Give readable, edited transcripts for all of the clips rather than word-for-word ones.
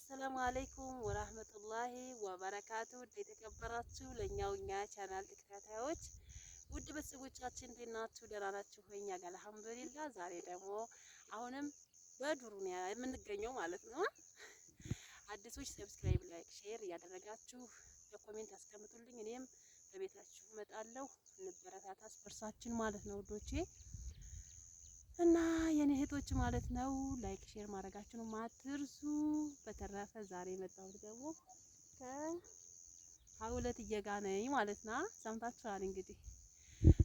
አሰላሙ አለይኩም ወራህመቱላሂ ወበረካቱ። የተከበራችሁ ለኛውኛ ቻናል ተከታታዮች ውድ ቤተሰቦቻችን እንዴት ናችሁ? ደህና ናችሁ? እኛ ጋር አልሐምዱሊላህ። ዛሬ ደግሞ አሁንም በዱሩ ነው የምንገኘው ማለት ነው። አዲሶች ሰብስክራይብ፣ ላይክ፣ ሼር እያደረጋችሁ በኮሜንት አስቀምጡልኝ። እኔም በቤታችሁ እመጣለሁ። እንበረታታ ስፐርሳችን ማለት ነው ውዶቼ እና የኔ እህቶች ማለት ነው። ላይክ ሼር ማድረጋችሁን አትርሱ። በተረፈ ዛሬ የመጣሁት ደግሞ ከሀውለት እየጋነኝ ማለት ነው። ሰምታችኋል እንግዲህ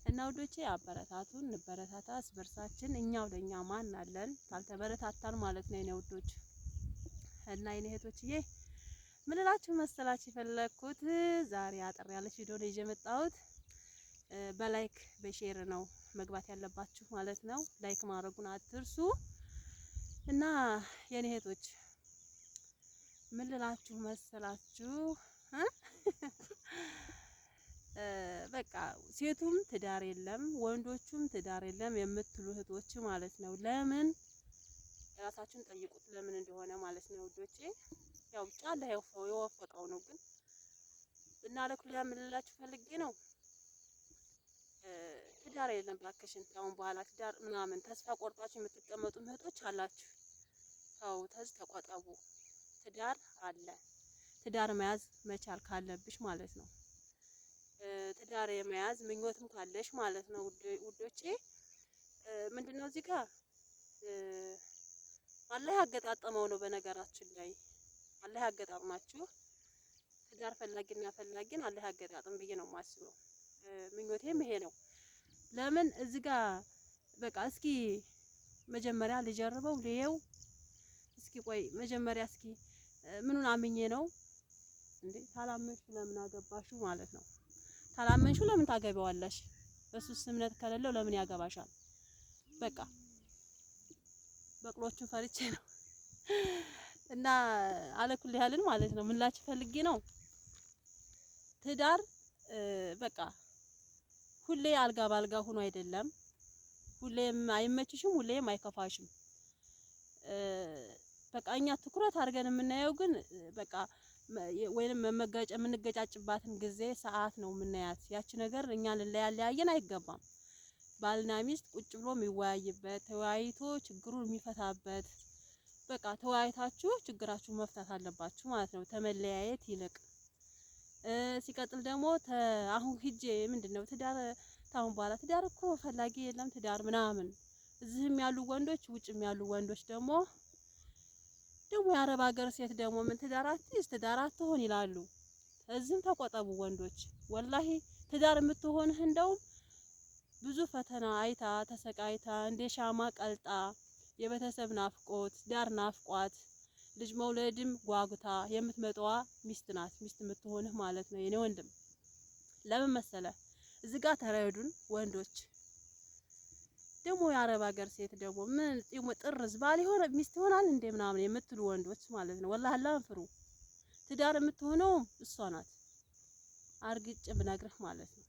እና ውዶቼ አበረታቱን፣ እንበረታታ ስበርሳችን። እኛው ለኛ ማን አለን ካልተበረታታን ማለት ነው የኔ ውዶች እና የኔ እህቶችዬ ምን እላችሁ መሰላችሁ የፈለኩት ዛሬ አጠር ያለች ቪዲዮ ነው ይዤ የመጣሁት። በላይክ በሼር ነው መግባት ያለባችሁ ማለት ነው። ላይክ ማድረጉን አትርሱ እና የኔ እህቶች ምን ልላችሁ መሰላችሁ በቃ ሴቱም ትዳር የለም ወንዶቹም ትዳር የለም የምትሉ እህቶች ማለት ነው ለምን ራሳችሁን ጠይቁት፣ ለምን እንደሆነ ማለት ነው ውዶቼ። ያው ብቻ አላህ የወፈቀው ነው። ግን እና ለኩል ምን ልላችሁ ፈልጌ ነው ትዳር የለም ባክሽን። አሁን በኋላ ትዳር ምናምን ተስፋ ቆርጣችሁ የምትቀመጡ እህቶች አላችሁ። ተው ተቆጠቡ። ትዳር አለ። ትዳር መያዝ መቻል ካለብሽ ማለት ነው። ትዳር የመያዝ ምኞትም ካለሽ ማለት ነው ውዶቼ። ምንድነው እዚህ ጋር አላህ ያገጣጠመው ነው። በነገራችን ላይ አላህ ያገጣጥማችሁ። ትዳር ፈላጊና ፈላጊን አላህ ያገጣጥም ብዬ ነው የማስበው። ምኞቴም ይሄ ነው። ለምን እዚህ ጋር በቃ እስኪ መጀመሪያ ልጀርበው ልየው እስኪ ቆይ መጀመሪያ እስኪ ምኑን አምኜ ነው እንዴ? ታላመንሹ ለምን አገባሽው ማለት ነው። ታላመንሹ ለምን ታገቢዋለሽ? በሱስ እምነት ከሌለው ለምን ያገባሻል? በቃ በቅሎቹን ፈርቼ ነው እና አለኩል ያልን ማለት ነው። ምን ላችሁ ፈልጌ ነው ትዳር በቃ ሁሌ አልጋ ባልጋ ሆኖ አይደለም። ሁሌም አይመችሽም፣ ሁሌም አይከፋሽም። በቃ እኛ ትኩረት አድርገን የምናየው ግን በቃ ወይንም የምንገጫጭባትን ጊዜ ሰዓት ነው የምናያት። ያቺ ነገር እኛን ሊያለያየን አይገባም። ባልና ሚስት ቁጭ ብሎ የሚወያይበት ተወያይቶ ችግሩን የሚፈታበት በቃ ተወያይታችሁ ችግራችሁን መፍታት አለባችሁ ማለት ነው ተመለያየት ይልቅ። ሲቀጥል ደግሞ አሁን ሂጄ ምንድነው ትዳር ታውን በኋላ ትዳር እኮ ፈላጊ የለም ትዳር ምናምን። እዚህም ያሉ ወንዶች ውጭም ያሉ ወንዶች ደግሞ የአረብ ሀገር ሴት ደግሞ ምን ትዳር አትይዝ ትዳር አትሆን ይላሉ። እዚህም ተቆጠቡ ወንዶች። ወላሂ ትዳር የምትሆንህ እንደውም ብዙ ፈተና አይታ ተሰቃይታ እንደ ሻማ ቀልጣ የቤተሰብ ናፍቆት ዳር ናፍቋት ልጅ መውለድም ጓጉታ የምትመጣዋ ሚስት ናት። ሚስት የምትሆንህ ማለት ነው የኔ ወንድም። ለምን መሰለ እዚህ ጋር ተረዱን ወንዶች። ደግሞ የአረብ ሀገር ሴት ደግሞ ምን ጥርዝ ባል ይሆነ ሚስት ይሆናል እንደ ምናምን የምትሉ ወንዶች ማለት ነው ወላሂ አላህን ፍሩ። ትዳር የምትሆነው እሷ ናት። አርግጬ ብነግርህ ማለት ነው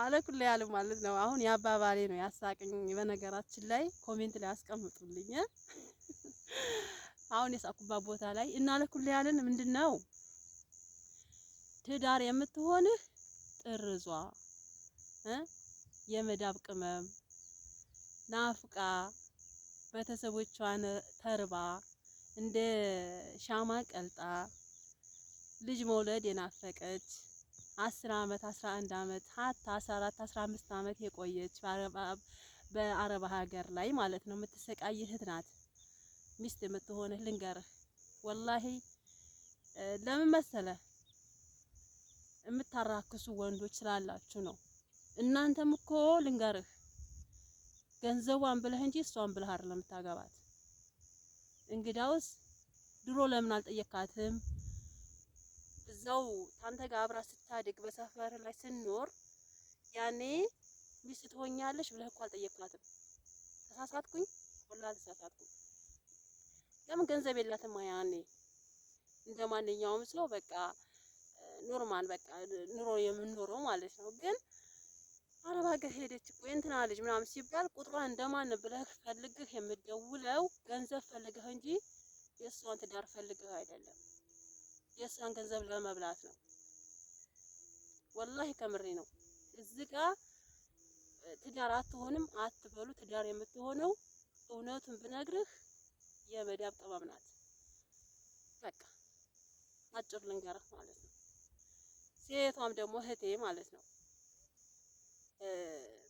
አለኩል ያለ ማለት ነው። አሁን ያባባሌ ነው ያሳቀኝ። በነገራችን ላይ ኮሜንት ላይ አስቀምጡልኝ አሁን የሳቁባት ቦታ ላይ እና አለኩል ያለን ምንድነው ትዳር የምትሆንህ ጥርዟ የመዳብ ቅመም ናፍቃ ቤተሰቦቿን ተርባ እንደ ሻማ ቀልጣ ልጅ መውለድ የናፈቀች 10 አመት 11 አመት ሀታ 14 15 አመት የቆየች በአረብ ሀገር ላይ ማለት ነው የምትሰቃይ እህት ናት ሚስት የምትሆንህ። ልንገርህ ወላሂ ለምን መሰለህ የምታራክሱ ወንዶች ስላላችሁ ነው። እናንተም እኮ ልንገርህ ገንዘቧን ብለህ እንጂ እሷን ብለህ አይደለም የምታገባት። እንግዳውስ ድሮ ለምን አልጠየካትም? እዛው ታንተ ጋር አብራ ስታድግ በሰፈር ላይ ስንኖር ያኔ ሚስት ትሆኛለሽ ብለህ እኮ አልጠየካትም። ተሳሳትኩኝ? ወላሂ ተሳሳትኩኝ። ለምን ገንዘብ የላትም ያኔ እንደማንኛውም ሰው በቃ ኖርማል በቃ ኑሮ የምንኖረው ማለት ነው። ግን አረብ ሀገር ሄደች እኮ የእንትና ልጅ ምናምን ሲባል ቁጥሯን እንደማን ብለህ ፈልግህ የምትደውለው ገንዘብ ፈልገህ እንጂ የእሷን ትዳር ፈልገህ አይደለም። የእሷን ገንዘብ ለመብላት ነው። ወላሂ ከምሬ ነው። እዚህ ጋር ትዳር አትሆንም አትበሉ። ትዳር የምትሆነው እውነቱን ብነግርህ የመዳብ ቅመም ናት። በቃ አጭር ልንገርህ ማለት ነው። ሴቷም ደግሞ እህቴ ማለት ነው።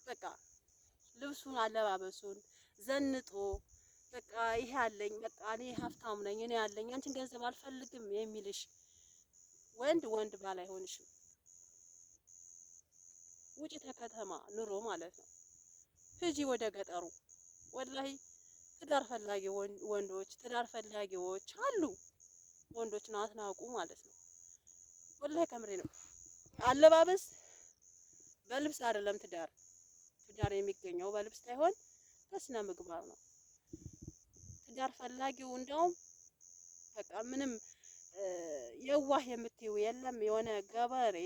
በቃ ልብሱን አለባበሱን ዘንጦ በቃ ይሄ አለኝ፣ በቃ እኔ ሀብታም ነኝ፣ እኔ ያለኝ አንቺን ገንዘብ አልፈልግም የሚልሽ ወንድ ባል አይሆንሽም። ውጪ ተከተማ ኑሮ ማለት ነው። ሂጂ ወደ ገጠሩ። ወላሂ ትዳር ፈላጊ ወንዶች ትዳር ፈላጊዎች አሉ። ወንዶችን አትናቁ ማለት ነው። ወላሂ ከምሬ ነው። አለባበስ በልብስ አይደለም ትዳር የሚገኘው በልብስ ሳይሆን በስነ ምግባር ነው። ትዳር ፈላጊው እንደውም በቃ ምንም የዋህ የምትይው የለም። የሆነ ገበሬ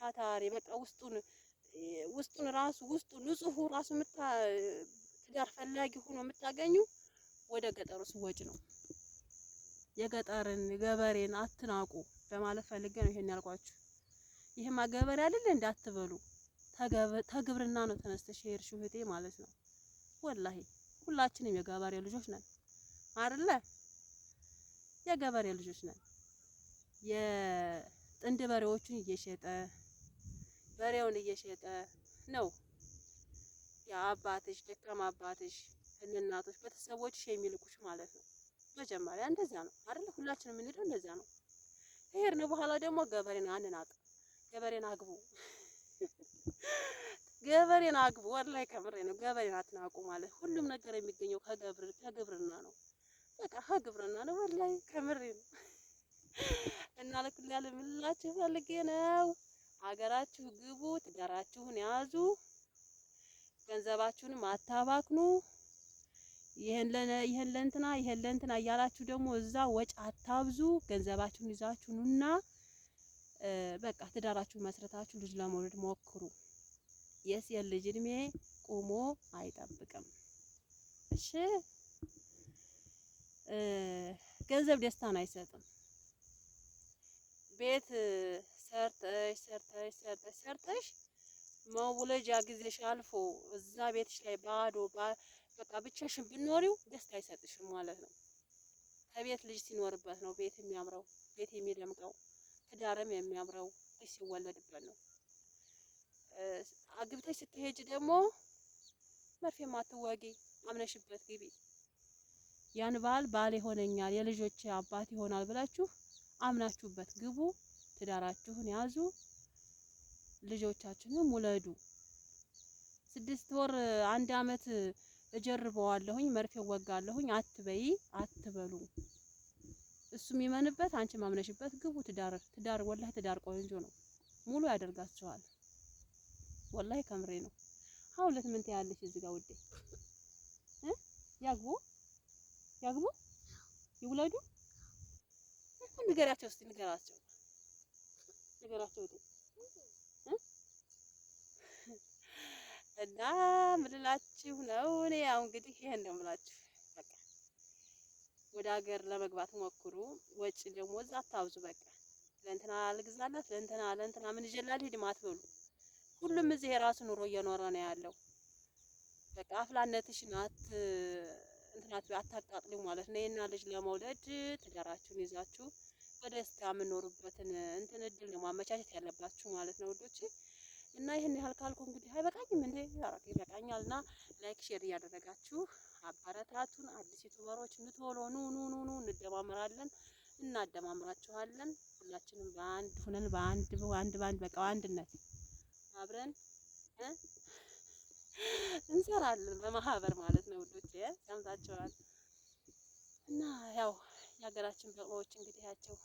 ታታሪ በቃ ውስጡን ራሱ ንጹህ ራሱ ትዳር ፈላጊ ሆኖ የምታገኙ ወደ ገጠሩ ስወጭ ነው። የገጠርን ገበሬን አትናቁ ለማለት ፈልጌ ነው ይሄን ያልኳችሁ። ይሄማ ገበሬ አይደል እንዳትበሉ። ተግብርና ነው ተነስተሽ ሄድሽው እህቴ ማለት ነው። ወላሂ ሁላችንም የገበሬ ልጆች ነን አይደለ? የገበሬ ልጆች ነን። የጥንድ በሬዎቹን እየሸጠ በሬውን እየሸጠ ነው የአባትሽ ደካማ አባትሽ እናቶች ቤተሰቦችሽ የሚልኩሽ ማለት ነው። መጀመሪያ እንደዛ ነው አይደል? ሁላችንም የምንሄደው እንደዛ ነው። ከሄድን በኋላ ደግሞ ገበሬን አንናቅ። ገበሬን አግቡ። ገበሬን አግቡ። ወላሂ ከምሬ ነው። ገበሬን አትናቁ ማለት ሁሉም ነገር የሚገኘው ከግብርና ነው። በቃ ከግብርና ነው። ወላሂ ከምሬ ነው። እና ለኩል ያለ ምላችሁ ፈልጌ ነው። ሀገራችሁ ግቡ፣ ትዳራችሁን ያዙ፣ ገንዘባችሁንም አታባክኑ። ይሄን ለእንትና እያላችሁ ደግሞ እዛ ወጭ አታብዙ። ገንዘባችሁን ይዛችሁ ኑና በቃ ትዳራችሁን መስረታችሁ ልጅ ለመውለድ ሞክሩ። የሴት ልጅ እድሜ ቆሞ አይጠብቅም። እሺ ገንዘብ ደስታን አይሰጥም። ቤት ሰርተሽ መውለጃ ጊዜሽ አልፎ እዛ ቤትሽ ላይ ባዶ በቃ ብቻሽን ብትኖሪው ደስታ አይሰጥሽም ማለት ነው። ከቤት ልጅ ሲኖርበት ነው ቤት የሚያምረው፣ ቤት የሚደምቀው፣ ትዳርም የሚያምረው ልጅ ሲወለድበት ነው። አግብተሽ ስትሄጂ ደግሞ መርፌ ማትወጊ አምነሽበት ግቢ። ያን ባል ይሆነኛል የልጆቼ አባት ይሆናል ብላችሁ አምናችሁበት ግቡ። ትዳራችሁን ያዙ። ልጆቻችሁንም ውለዱ። 6 ወር 1 አመት እጀርበዋለሁኝ መርፌ ወጋለሁኝ አትበይ አትበሉ። እሱም ይመንበት አንቺ ማምነሽበት ግቡ። ትዳር ወላሂ ትዳር ቆንጆ ነው። ሙሉ ያደርጋችኋል። ወላሂ ከምሬ ነው። አሁን ለምን ትያለሽ እዚህ ጋር ውዴ? ያግቡ ይውለዱ። ንገራቸው እስቲ ንገራቸው እና ምንላችሁ ነው። እኔ ያው እንግዲህ ይሄን ነው የምላችሁ። በቃ ወደ ሀገር ለመግባት ሞክሩ። ወጪ ደግሞ እዛ አታብዙ። በቃ ለእንትና ልግዛላት ለእንትና ምን ይጀላል ሂድ አትበሉ። ሁሉም እዚህ የራሱ ኑሮ እየኖረ ነው ያለው። በቃ አፍላነትሽን አታቃጥሉ ማለት ነው። እና ልጅ ለመውለድ ትዳራችሁን ይዛችሁ በደስታ የምኖሩበትን እድል ነው ማመቻቸት ያለባችሁ ማለት ነው ውዶቼ። እና ይሄን ያህል ካልኩ እንግዲህ አይበቃኝም እንዴ? ይበቃኛልና ላይክ ሼር እያደረጋችሁ አበረታቱን። አዲስ ዩቲዩበሮች ቶሎ ኑ እንደማመራለን፣ እናደማምራችኋለን። ሁላችንም በአንድ ሆነን በአንድ በቃ አንድነት አብረን እንሰራለን በማህበር ማለት ነው ውዶቼ። ሰምታችኋል። እና ያው የሀገራችን በቅሎዎች እንግዲህ ያቸው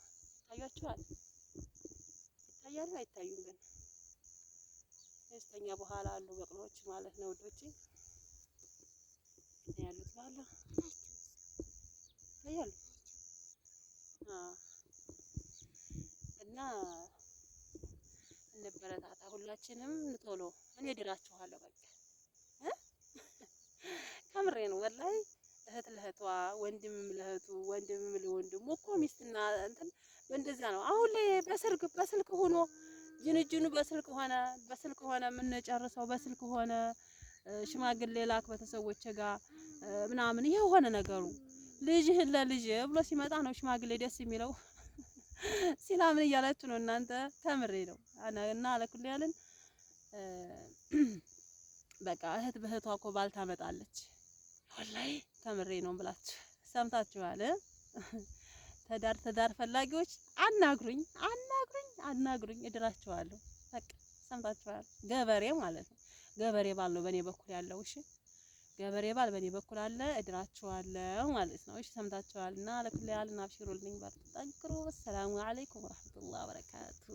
ይታያችኋል። ይታያሉ አይታዩም? ግን ከስተኛ በኋላ አሉ በቅሎዎች ማለት ነው ውዶቼ። ያሉት ባላ ይታያሉ። እና እንበረታታ ሁላችንም ቶሎ እኔ እድራችኋለሁ በቃ ከምሬ ነው ወላሂ። እህት ለእህቷ፣ ወንድምም ለእህቱ፣ ወንድምም ለወንድሙ እኮ ሚስትና እንትን እንደዚያ ነው። አሁን ላይ በስልክ ሆኖ ጅንጅኑ በስልክ ሆነ የምንጨርሰው በስልክ ሆነ ሽማግሌ ላክ ቤተሰቦቼ ጋር ምናምን ይሄ ሆነ ነገሩ። ልጅህን ለልጅ ብሎ ሲመጣ ነው ሽማግሌ ደስ የሚለው። ሲላ ምን እያላችሁ ነው እናንተ? ከምሬ ነው እና ለኩል ያልን በቃ እህት በእህቷ እኮ ባል ታመጣለች። ወላሂ ከምሬ ነው ብላችሁ ሰምታችኋል። ትዳር ፈላጊዎች አናግሩኝ እድራችኋለሁ። በቃ ሰምታችኋል። ገበሬ ማለት ነው። ገበሬ ባል ነው በእኔ በኩል ያለው። እሺ ገበሬ ባል በእኔ በኩል አለ፣ እድራችኋለሁ ማለት ነው። እሺ ሰምታችኋል። እና ለኩል ያልን አብሽሩልኝ፣ በርቱ፣ ጠንክሩ። ሰላሙ አለይኩም ወራህመቱላሂ ወበረካቱ።